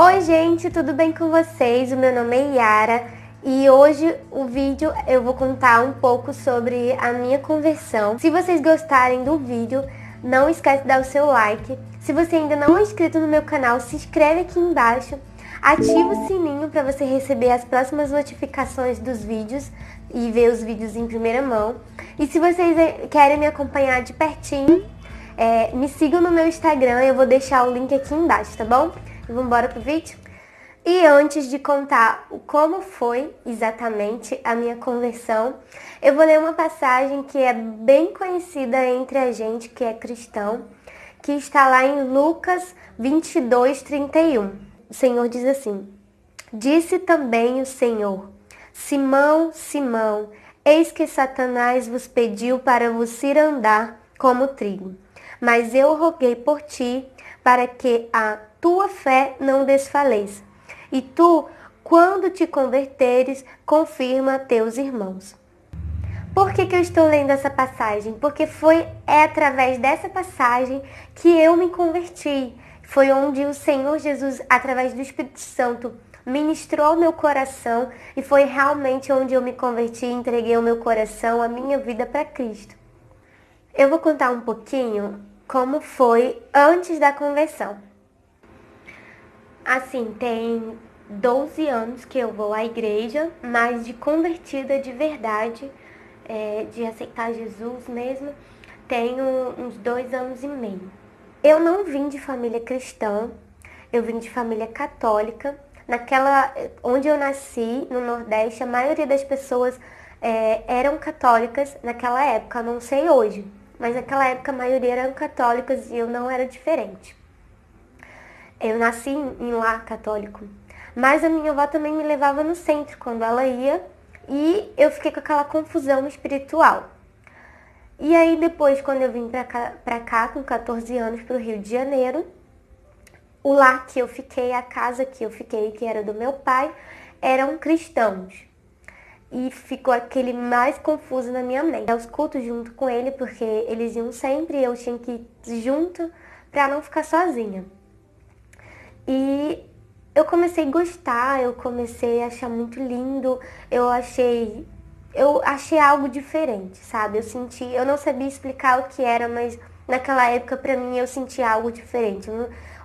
Oi gente, tudo bem com vocês? O meu nome é Yara e hoje o vídeo eu vou contar um pouco sobre a minha conversão. Se vocês gostarem do vídeo, não esquece de dar o seu like. Se você ainda não é inscrito no meu canal, se inscreve aqui embaixo. Ativa o sininho para você receber as próximas notificações dos vídeos e ver os vídeos em primeira mão. E se vocês querem me acompanhar de pertinho, me sigam no meu Instagram, eu vou deixar o link aqui embaixo, tá bom? Vamos embora pro vídeo? E antes de contar como foi exatamente a minha conversão, eu vou ler uma passagem que é bem conhecida entre a gente que é cristão, que está lá em Lucas 22:31. O Senhor diz assim: Disse também o Senhor: Simão, Simão, eis que Satanás vos pediu para vos ir andar como trigo. Mas eu roguei por ti, para que a tua fé não desfaleça. E tu, quando te converteres, confirma a teus irmãos. Por que eu estou lendo essa passagem? Porque é através dessa passagem que eu me converti. Foi onde o Senhor Jesus, através do Espírito Santo, ministrou ao meu coração e foi realmente onde eu me converti e entreguei o meu coração, a minha vida para Cristo. Eu vou contar um pouquinho como foi antes da conversão. Assim, tem 12 anos que eu vou à igreja, mas de convertida de verdade, de aceitar Jesus mesmo, tenho uns 2 anos e meio. Eu não vim de família cristã, eu vim de família católica. Onde eu nasci, no Nordeste, a maioria das pessoas eram católicas naquela época, não sei hoje, mas naquela época a maioria eram católicas e eu não era diferente. Eu nasci em lar católico, mas a minha avó também me levava no centro quando ela ia e eu fiquei com aquela confusão espiritual. E aí depois, quando eu vim pra cá com 14 anos pro Rio de Janeiro, o lar que eu fiquei, a casa que eu fiquei, que era do meu pai, eram cristãos. E ficou aquele mais confuso na minha mente. Os cultos junto com ele, porque eles iam sempre e eu tinha que ir junto pra não ficar sozinha. E eu comecei a gostar, eu comecei a achar muito lindo, eu achei algo diferente, sabe? Eu não sabia explicar o que era, mas naquela época pra mim eu senti algo diferente.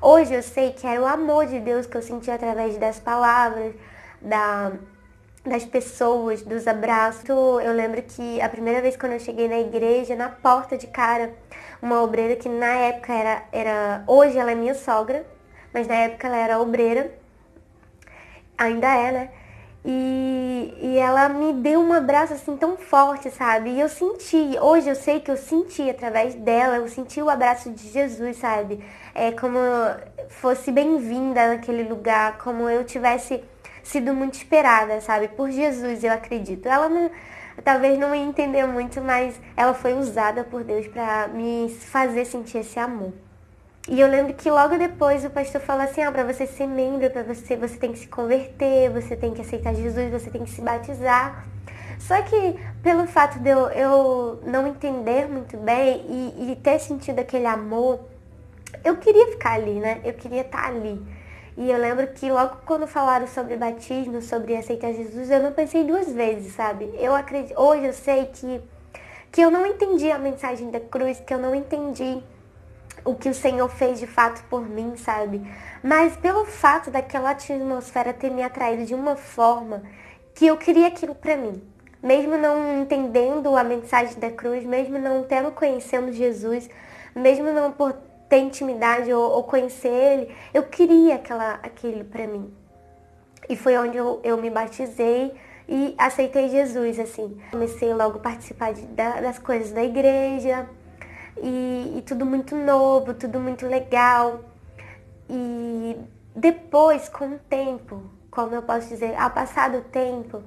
Hoje eu sei que era o amor de Deus que eu senti através das palavras, das pessoas, dos abraços. Eu lembro que a primeira vez quando eu cheguei na igreja, na porta de cara, uma obreira que na época hoje ela é minha sogra, mas na época ela era obreira, ainda é, né? E ela me deu um abraço assim tão forte, sabe? E eu senti, hoje eu sei que eu senti através dela, eu senti o abraço de Jesus, sabe? É como fosse bem-vinda naquele lugar, como eu tivesse sido muito esperada, sabe? Por Jesus, eu acredito. Talvez não ia entender muito, mas ela foi usada por Deus pra me fazer sentir esse amor. E eu lembro que logo depois o pastor falou assim, pra você ser membro, você tem que se converter, você tem que aceitar Jesus, você tem que se batizar. Só que pelo fato de eu não entender muito bem e ter sentido aquele amor, eu queria ficar ali, né? Eu queria estar ali. E eu lembro que logo quando falaram sobre batismo, sobre aceitar Jesus, eu não pensei 2 vezes, sabe? Hoje eu sei que eu não entendi a mensagem da cruz, que eu não entendi o que o Senhor fez de fato por mim, sabe? Mas pelo fato daquela atmosfera ter me atraído de uma forma que eu queria aquilo pra mim. Mesmo não entendendo a mensagem da cruz, mesmo não conhecendo Jesus, mesmo não por ter intimidade ou conhecer Ele, eu queria aquilo pra mim. E foi onde eu me batizei e aceitei Jesus, assim. Comecei logo a participar das coisas da igreja. E tudo muito novo, tudo muito legal. E depois, com o tempo, como eu posso dizer, ao passar do tempo,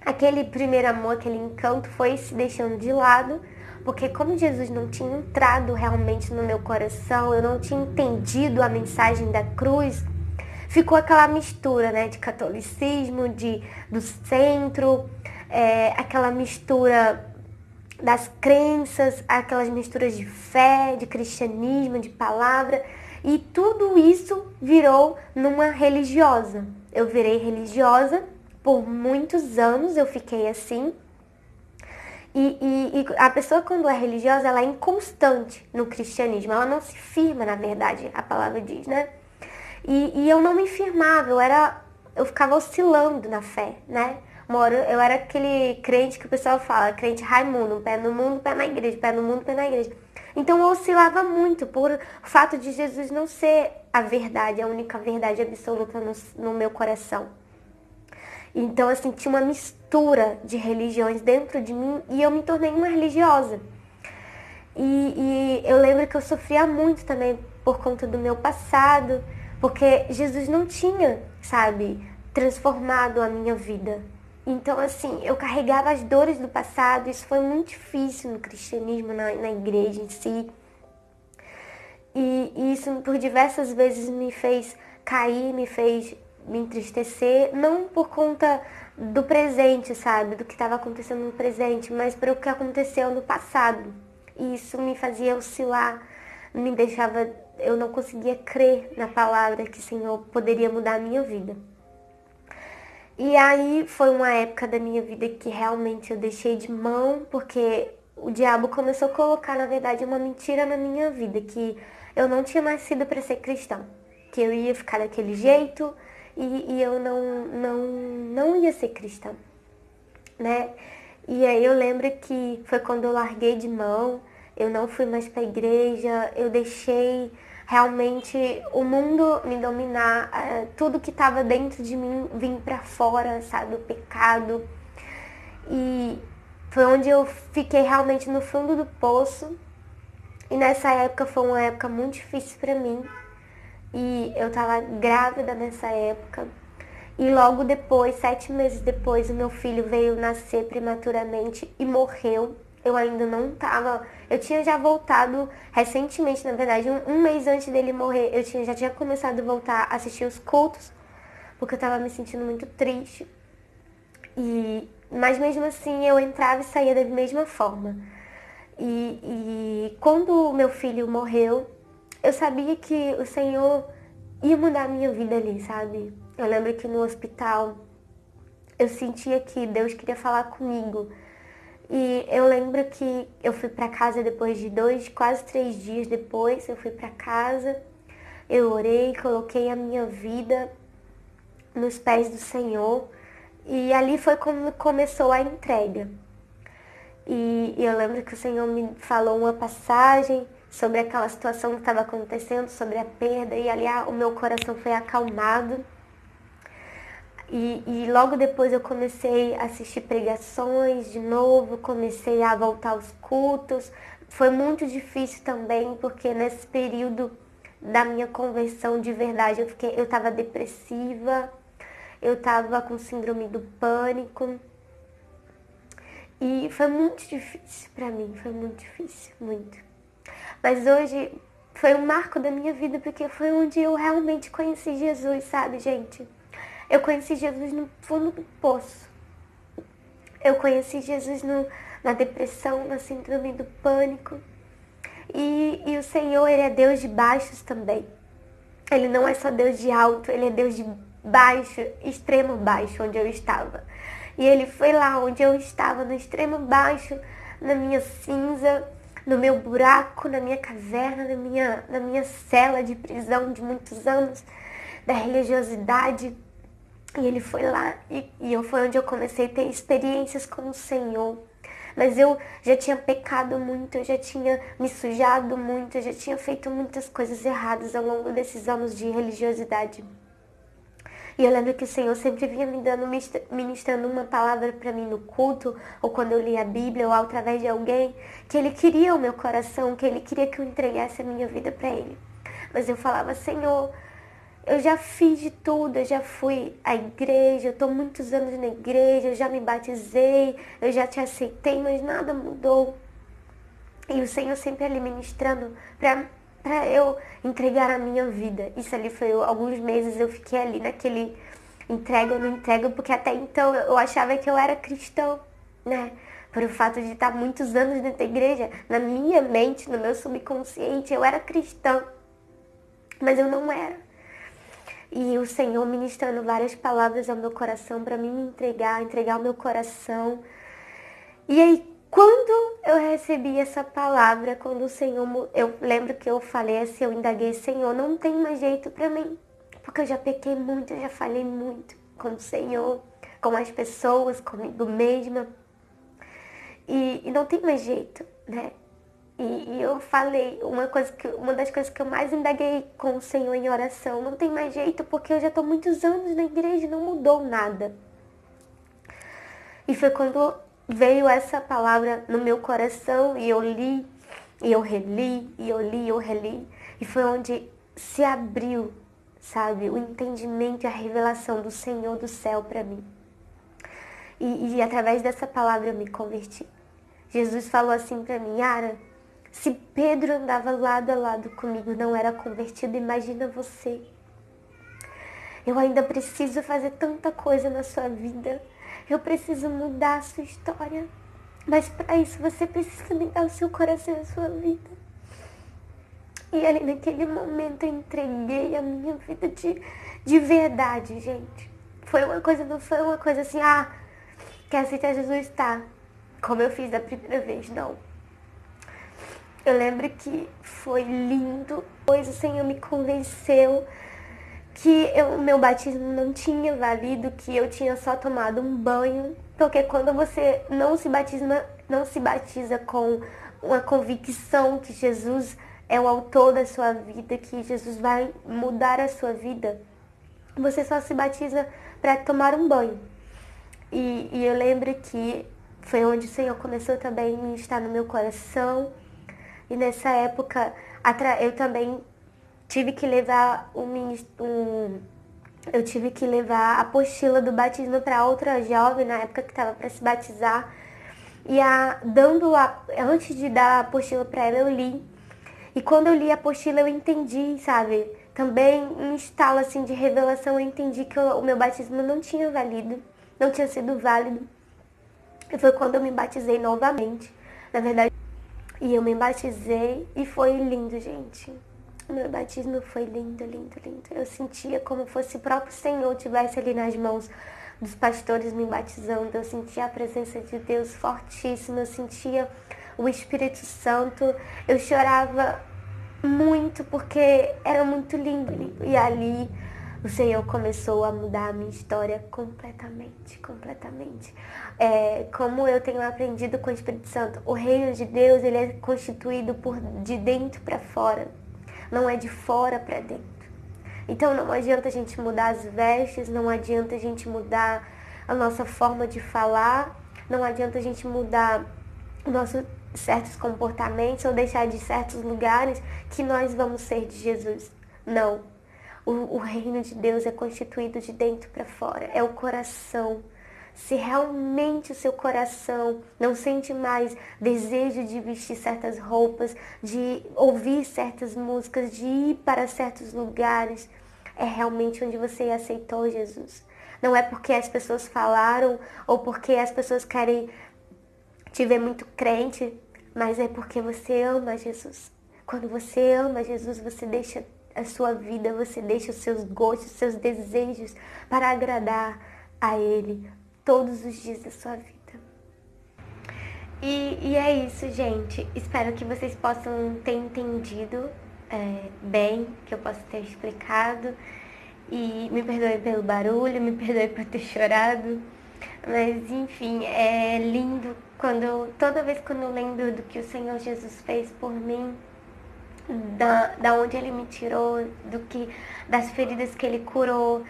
aquele primeiro amor, aquele encanto foi se deixando de lado, porque como Jesus não tinha entrado realmente no meu coração, eu não tinha entendido a mensagem da cruz, ficou aquela mistura, né, de catolicismo, do centro, aquela mistura das crenças, aquelas misturas de fé, de cristianismo, de palavra. E tudo isso virou numa religiosa. Eu virei religiosa por muitos anos, eu fiquei assim. E a pessoa, quando é religiosa, ela é inconstante no cristianismo. Ela não se firma, na verdade, a palavra diz, né? E eu não me firmava, eu ficava oscilando na fé, né? Uma hora eu era aquele crente que o pessoal fala, crente Raimundo, pé no mundo, pé na igreja, pé no mundo, pé na igreja. Então eu oscilava muito por o fato de Jesus não ser a verdade, a única verdade absoluta no meu coração. Então, assim, tinha uma mistura de religiões dentro de mim e eu me tornei uma religiosa. E eu lembro que eu sofria muito também por conta do meu passado, porque Jesus não tinha, sabe, transformado a minha vida. Então, assim, eu carregava as dores do passado, isso foi muito difícil no cristianismo, na igreja em si. E isso por diversas vezes me fez cair, me fez me entristecer, não por conta do presente, sabe, do que estava acontecendo no presente, mas pelo que aconteceu no passado. E isso me fazia oscilar, me deixava, eu não conseguia crer na palavra que o Senhor poderia mudar a minha vida. E aí foi uma época da minha vida que realmente eu deixei de mão, porque o diabo começou a colocar, na verdade, uma mentira na minha vida, que eu não tinha nascido para ser cristã, que eu ia ficar daquele jeito e eu não ia ser cristã, né? E aí eu lembro que foi quando eu larguei de mão, eu não fui mais para a igreja, eu deixei realmente o mundo me dominar, tudo que estava dentro de mim vir para fora, sabe, o pecado. E foi onde eu fiquei realmente no fundo do poço. E nessa época foi uma época muito difícil para mim. E eu tava grávida nessa época. E logo depois, 7 meses depois, o meu filho veio nascer prematuramente e morreu. Eu ainda não tava... Eu tinha já voltado recentemente, na verdade, um mês antes dele morrer, já tinha começado a voltar a assistir os cultos, porque eu tava me sentindo muito triste. Mas mesmo assim, eu entrava e saía da mesma forma. E quando o meu filho morreu, eu sabia que o Senhor ia mudar a minha vida ali, sabe? Eu lembro que no hospital eu sentia que Deus queria falar comigo. E eu lembro que eu fui pra casa depois de 2, quase 3 dias depois, eu fui pra casa, eu orei, coloquei a minha vida nos pés do Senhor. E ali foi quando começou a entrega. E eu lembro que o Senhor me falou uma passagem sobre aquela situação que estava acontecendo, sobre a perda, e ali o meu coração foi acalmado. E logo depois eu comecei a assistir pregações de novo, comecei a voltar aos cultos. Foi muito difícil também, porque nesse período da minha conversão de verdade eu estava depressiva, eu estava com síndrome do pânico. E foi muito difícil pra mim, foi muito difícil, muito. Mas hoje foi um marco da minha vida, porque foi onde eu realmente conheci Jesus, sabe, gente? Eu conheci Jesus no fundo do poço. Eu conheci Jesus na depressão, na síndrome do pânico. E o Senhor, Ele é Deus de baixos também. Ele não é só Deus de alto, Ele é Deus de baixo, extremo baixo, onde eu estava. E Ele foi lá onde eu estava, no extremo baixo, na minha cinza, no meu buraco, na minha caverna, na minha cela de prisão de muitos anos, da religiosidade. E Ele foi lá e foi onde eu comecei a ter experiências com o Senhor. Mas eu já tinha pecado muito, eu já tinha me sujado muito, eu já tinha feito muitas coisas erradas ao longo desses anos de religiosidade. E eu lembro que o Senhor sempre vinha me dando, ministrando uma palavra para mim no culto, ou quando eu lia a Bíblia, ou através de alguém, que Ele queria o meu coração, que Ele queria que eu entregasse a minha vida para Ele. Mas eu falava, Senhor, eu já fiz de tudo, eu já fui à igreja, eu estou muitos anos na igreja, eu já me batizei, eu já te aceitei, mas nada mudou. E o Senhor sempre ali ministrando para eu entregar a minha vida. Isso ali foi alguns meses, eu fiquei ali naquele entrega ou não entrega, porque até então eu achava que eu era cristão, né? Por o fato de estar muitos anos dentro da igreja, na minha mente, no meu subconsciente, eu era cristã. mas eu não era. E o Senhor ministrando várias palavras ao meu coração para mim me entregar o meu coração. E aí, quando eu recebi essa palavra, quando o Senhor, eu lembro que eu falei assim, eu indaguei, Senhor, não tem mais jeito para mim, porque eu já pequei muito, eu já falei muito com o Senhor, com as pessoas, comigo mesma, e não tem mais jeito, né? E eu falei, uma das coisas que eu mais indaguei com o Senhor em oração, não tem mais jeito, porque eu já estou muitos anos na igreja e não mudou nada. E foi quando veio essa palavra no meu coração e eu li, e eu reli, e eu li, e eu reli. E foi onde se abriu, sabe, o entendimento e a revelação do Senhor do céu para mim. E através dessa palavra eu me converti. Jesus falou assim para mim, Yara, se Pedro andava lado a lado comigo, não era convertido, imagina você. Eu ainda preciso fazer tanta coisa na sua vida. Eu preciso mudar a sua história. Mas para isso você precisa me dar o seu coração e a sua vida. E ali naquele momento eu entreguei a minha vida de verdade, gente. Não foi uma coisa assim, quer aceitar Jesus? Tá. Como eu fiz da primeira vez, não. Eu lembro que foi lindo, pois o Senhor me convenceu que o meu batismo não tinha valido, que eu tinha só tomado um banho, porque quando você não se batiza com uma convicção que Jesus é o autor da sua vida, que Jesus vai mudar a sua vida, você só se batiza para tomar um banho. E eu lembro que foi onde o Senhor começou também a estar no meu coração. E nessa época eu também tive que levar eu tive que levar a apostila do batismo para outra jovem na época que estava para se batizar. E antes de dar a apostila para ela, eu li. E quando eu li a apostila, eu entendi, sabe? Também um estalo assim de revelação, eu entendi que o meu batismo não tinha sido válido. E foi quando eu me batizei novamente. Na verdade, e eu me batizei e foi lindo, gente. O meu batismo foi lindo, lindo, lindo. Eu sentia como fosse o próprio Senhor tivesse ali nas mãos dos pastores me batizando. Eu sentia a presença de Deus fortíssima. Eu sentia o Espírito Santo. Eu chorava muito porque era muito lindo, lindo. E ali o Senhor começou a mudar a minha história completamente, completamente. Como eu tenho aprendido com o Espírito Santo, o reino de Deus ele é constituído de dentro para fora, não é de fora para dentro. Então não adianta a gente mudar as vestes, não adianta a gente mudar a nossa forma de falar, não adianta a gente mudar nossos certos comportamentos ou deixar de certos lugares que nós vamos ser de Jesus. Não. O reino de Deus é constituído de dentro para fora. É o coração. Se realmente o seu coração não sente mais desejo de vestir certas roupas, de ouvir certas músicas, de ir para certos lugares, é realmente onde você aceitou Jesus. Não é porque as pessoas falaram ou porque as pessoas querem te ver muito crente, mas é porque você ama Jesus. Quando você ama Jesus, você deixa a sua vida, você deixa os seus gostos, os seus desejos para agradar a Ele todos os dias da sua vida. E é isso, gente. Espero que vocês possam ter entendido bem, que eu possa ter explicado. E me perdoe pelo barulho, me perdoe por ter chorado. Mas enfim, é lindo toda vez que eu lembro do que o Senhor Jesus fez por mim, da onde Ele me tirou, das feridas que Ele curou,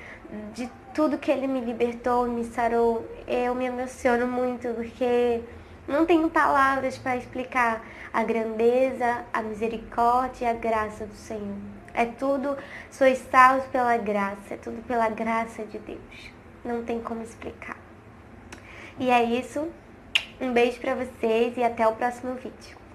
de tudo que Ele me libertou, me sarou. Eu me emociono muito porque não tenho palavras para explicar a grandeza, a misericórdia e a graça do Senhor. É tudo, sois salvos pela graça, é tudo pela graça de Deus. Não tem como explicar. E é isso. Um beijo pra vocês e até o próximo vídeo.